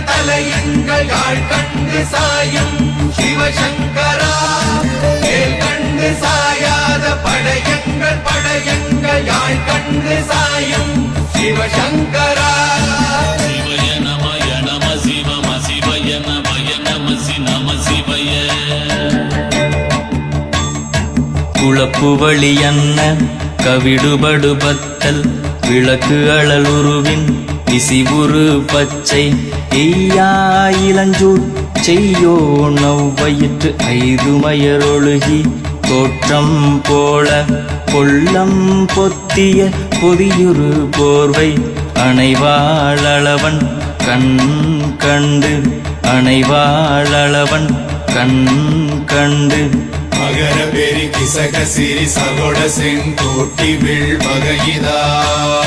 தலையங்கள் யாழ் கண்டு சாயும் சிவசங்கரா வேல் கண்டு சாயாத படையங்கள் யாழ் கண்டு சாயும் சிவசங்கரா சிவய நமய நம சிவம சிவய நமய நம நம சிவய குளப்புவழி அன்ன கவிடுபடு பத்தல் விளக்கு அழலுருவின் இசிவுரு பச்சை எய்யா இளஞ்சூர் செய்யோ நவ்வயிற்று ஐதுமயரொழுகி தோற்றம் போல கொள்ளம் பொத்திய பொதியுரு போர்வை அணைவாளவன் கண் கண்டு அணைவாளவன் கண் கண்டு மகர பெரி கிசக சிறி சகோட செங்கோட்டி வில் வகையிதாள்